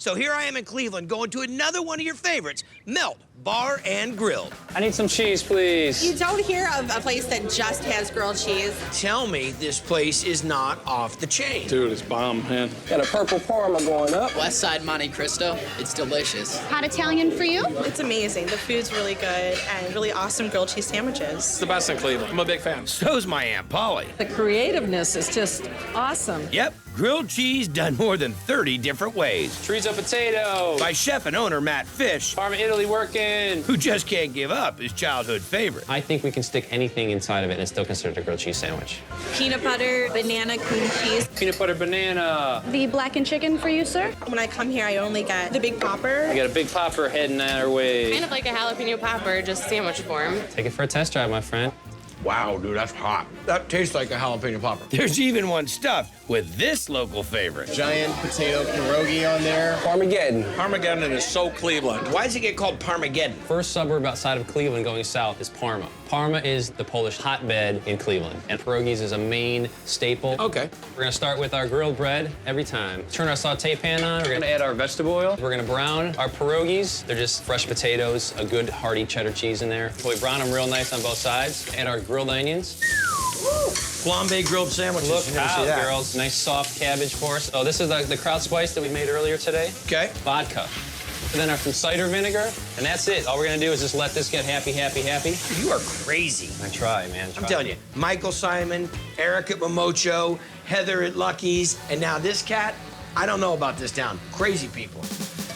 So here I am in Cleveland going to another one of your favorites, Melt Bar and Grilled. I need some cheese, please. You don't hear of a place that just has grilled cheese. Tell me this place is not off the chain. Dude, it's bomb, man. Got a purple Parma going up. West Side Monte Cristo. It's delicious. Hot Italian for you? It's amazing. The food's really good and really awesome grilled cheese sandwiches. It's the best in Cleveland. I'm a big fan. So's my Aunt Polly. The creativeness is just awesome. Yep, grilled cheese done more than 30 different ways. Chorizo potato. By chef and owner Matt Fish, Parma, Italy working. who just can't give up his childhood favorite. I think we can stick anything inside of it and it's still considered a grilled cheese sandwich. Peanut butter, banana, cream cheese. Peanut butter banana. The blackened chicken for you, sir? When I come here, I only get the big popper. We got a big popper heading our way. Kind of like a jalapeno popper, just sandwich form. Take it for a test drive, my friend. Wow, dude, that's hot. That tastes like a jalapeno popper. There's even one stuffed with this local favorite. Giant potato pierogi on there. Parmageddon. Parmageddon is so Cleveland. Why does it get called Parmageddon? First suburb outside of Cleveland going south is Parma. Parma is the Polish hotbed in Cleveland, and pierogies is a main staple. Okay. We're gonna start with our grilled bread every time. Turn our saute pan on. We're gonna add our vegetable oil. We're gonna brown our pierogies. They're just fresh potatoes, a good hearty cheddar cheese in there. So we brown them real nice on both sides. Add our grilled onions. Flambe grilled sandwiches. Look You never see out, that. girls. Nice soft cabbage for us. Oh, this is the kraut spice that we made earlier today. Okay. Vodka. And then some cider vinegar, and that's it. All we're gonna do is just let this get happy, happy, happy. You are crazy. I try, man. I'm telling you, Michael Simon, Eric at Momocho, Heather at Lucky's, and now this cat, I don't know about this town. Crazy people.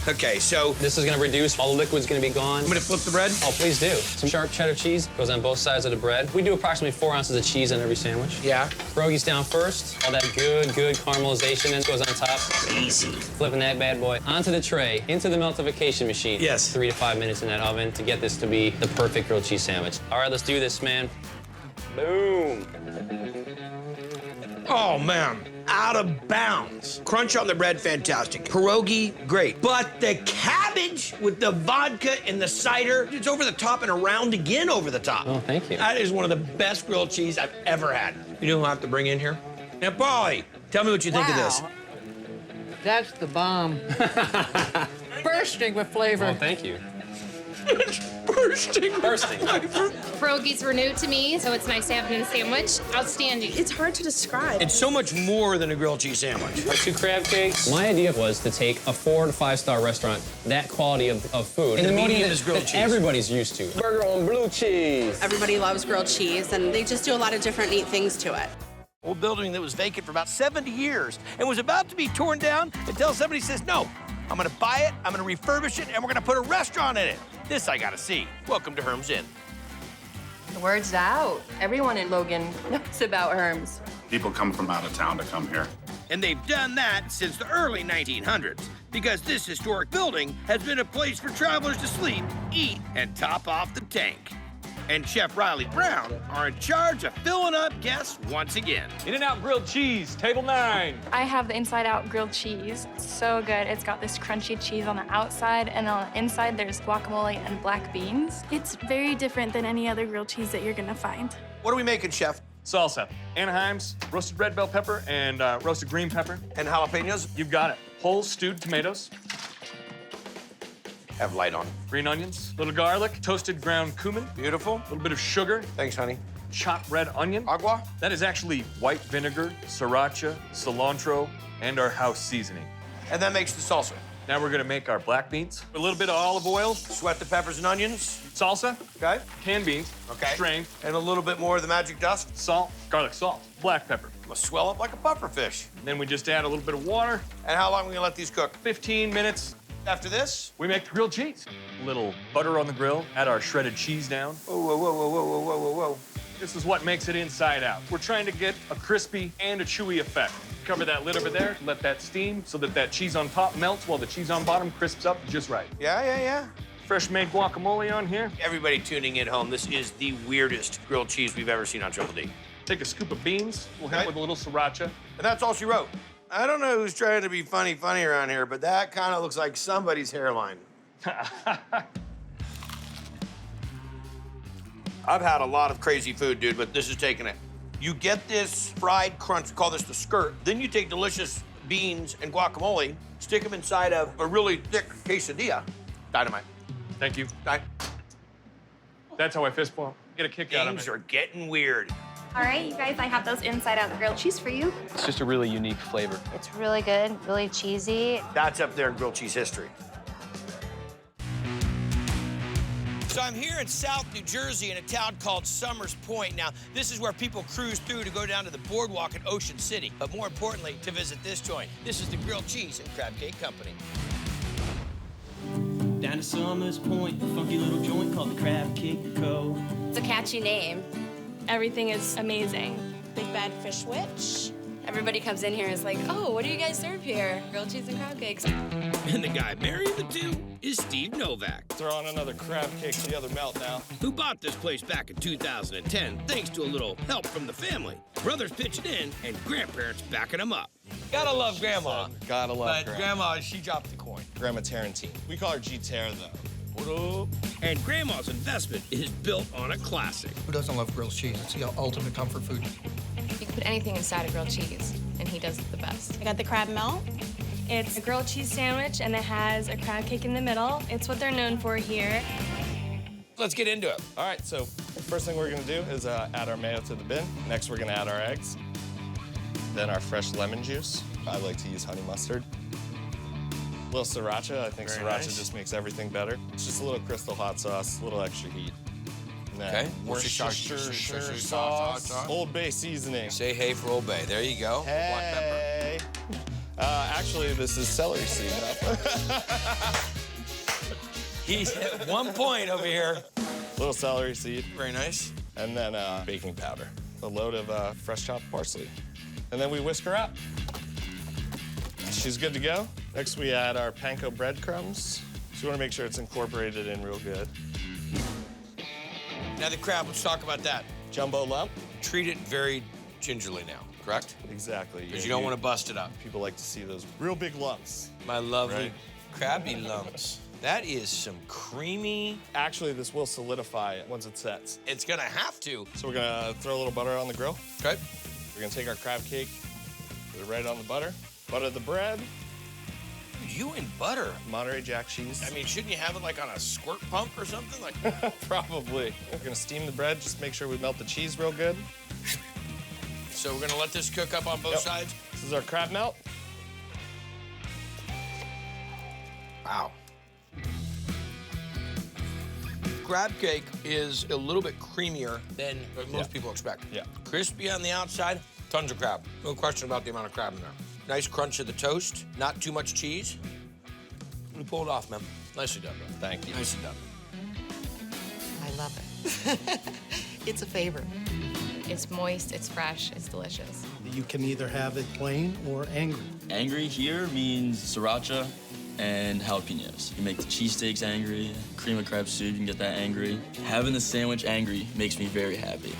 Okay, so This is gonna reduce, all the liquid's gonna be gone. I'm gonna flip the bread. Oh, please do. Some sharp cheddar cheese goes on both sides of the bread. We do approximately 4 ounces of cheese on every sandwich. Yeah. Pierogies down first. All that good caramelization and goes on top. Easy. Flipping that bad boy onto the tray, into the meltification machine. Yes. 3 to 5 minutes in that oven to get this to be the perfect grilled cheese sandwich. All right, let's do this, man. Boom. Oh, man. Out of bounds. Crunch on the bread, fantastic. Pierogi, great. But the cabbage with the vodka and the cider, it's over the top and around again over the top. Oh, thank you. That is one of the best grilled cheese I've ever had. You know who I have to bring in here? Now, Polly, tell me what you think of this. That's the bomb. Bursting with flavor. Oh, thank you. Bursting. Pierogies were new to me, so it's nice to have it in a sandwich. Outstanding. It's hard to describe. It's so much more than a grilled cheese sandwich. Our 2 crab cakes. My idea was to take a 4 to 5 star restaurant, that quality of food, And the one medium that- is grilled that cheese. everybody's used to. Burger on blue cheese. Everybody loves grilled cheese, and they just do a lot of different neat things to it. Old building that was vacant for about 70 years and was about to be torn down until somebody says, no, I'm gonna buy it, I'm gonna refurbish it, and we're gonna put a restaurant in it. This I gotta see. Welcome to Herm's Inn. The word's out. Everyone in Logan knows about Herm's. People come from out of town to come here. And they've done that since the early 1900s, because this historic building has been a place for travelers to sleep, eat, and top off the tank. And Chef Riley Brown are in charge of filling up guests once again. In-N-Out grilled cheese, table 9. I have the inside-out grilled cheese. It's so good. It's got this crunchy cheese on the outside, and on the inside there's guacamole and black beans. It's very different than any other grilled cheese that you're gonna find. What are we making, Chef? Salsa. Anaheim's, roasted red bell pepper, and roasted green pepper. And jalapenos? You've got it. Whole stewed tomatoes, Have light on. green onions, little garlic, toasted ground cumin, Beautiful. a little bit of sugar, Thanks, honey. chopped red onion. Agua? That is actually white vinegar, sriracha, cilantro, and our house seasoning. And that makes the salsa. Now we're gonna make our black beans. A little bit of olive oil, Sweat the peppers and onions. salsa, Okay. canned beans, Okay. strained, And a little bit more of the magic dust. salt, garlic salt, black pepper. Must swell up like a puffer fish. Then we just add a little bit of water. And how long are we gonna let these cook? 15 minutes. After this? We make the grilled cheese. A little butter on the grill, add our shredded cheese down. Whoa, whoa, whoa, whoa, whoa, whoa, whoa, whoa. This is what makes it inside out. We're trying to get a crispy and a chewy effect. Cover that lid over there, let that steam so that that cheese on top melts while the cheese on bottom crisps up just right. Yeah. Fresh made guacamole on here. Everybody tuning in home, this is the weirdest grilled cheese we've ever seen on Triple D. Take a scoop of beans. We'll hit Okay. it with a little sriracha. And that's all she wrote. I don't know who's trying to be funny around here, but that kind of looks like somebody's hairline. I've had a lot of crazy food, dude, but this is taking it. You get this fried crunch, we call this the skirt, then you take delicious beans, and guacamole, stick them inside of a really thick quesadilla. Dynamite. Thank you. That's how I fist bump. Get a kick out of it. Things are getting weird. All right, you guys, I have those inside-out grilled cheese for you. It's just a really unique flavor. It's really good, really cheesy. That's up there in grilled cheese history. So I'm here in South New Jersey in a town called Summers Point. Now, this is where people cruise through to go down to the boardwalk in Ocean City, but more importantly, to visit this joint. This is the Grilled Cheese and Crab Cake Company. Down to Summers Point, a funky little joint called the Crab Cake Co. It's a catchy name. Everything is amazing. Big Bad Fish Witch. Everybody comes in here and is like, oh, what do you guys serve here? Grilled cheese and crab cakes. And the guy marrying the two is Steve Novak. Throw on another crab cake to the other melt now. Who bought this place back in 2010 thanks to a little help from the family. Brothers pitching in and grandparents backing them up. Gotta love Grandma. Gotta love But Grandma, she dropped the coin. Grandma Tarantine. We call her G-Tear, though. What up? And Grandma's investment is built on a classic. Who doesn't love grilled cheese? It's the ultimate comfort food. You can put anything inside a grilled cheese, and he does it the best. I got the crab melt. It's a grilled cheese sandwich, and it has a crab cake in the middle. It's what they're known for here. Let's get into it. All right, so the first thing we're gonna do is add our mayo to the bin. Next, we're gonna add our eggs. Then our fresh lemon juice. I like to use honey mustard. A little sriracha. I think sriracha just makes everything better. It's just a little crystal hot sauce, a little extra heat. Okay. Worcestershire sauce. Old Bay seasoning. Say hey for Old Bay. There you go. Hey. Black pepper. Actually, this is celery seed. He's at 1 point over here. Little celery seed. Very nice. And then baking powder. A load of fresh chopped parsley. And then we whisk her up. She's good to go. Next, we add our panko breadcrumbs. So you want to make sure it's incorporated in real good. Now the crab, let's talk about that. Jumbo lump. Treat it very gingerly now, correct? Exactly. Because you don't want to bust it up. People like to see those real big lumps. My lovely Right. crabby lumps. That is some creamy. Actually, this will solidify once it sets. It's gonna have to. So we're gonna throw a little butter on the grill. Okay. We're gonna take our crab cake, put it right on the butter. Butter the bread. You and butter. Monterey Jack cheese. I mean, shouldn't you have it like on a squirt pump or something? Like Probably. We're gonna steam the bread, just make sure we melt the cheese real good. So we're gonna let this cook up on both sides? This is our crab melt. Wow. Crab cake is a little bit creamier than most people expect. Yeah. Crispy on the outside, tons of crab. No question about the amount of crab in there. Nice crunch of the toast, not too much cheese. You pulled it off, man. Nicely done, bro. Thank you. Nicely done. I love it. It's a favorite. It's moist, it's fresh, it's delicious. You can either have it plain or angry. Angry here means sriracha and jalapenos. You make the cheesesteaks angry, cream of crab soup, you can get that angry. Having the sandwich angry makes me very happy.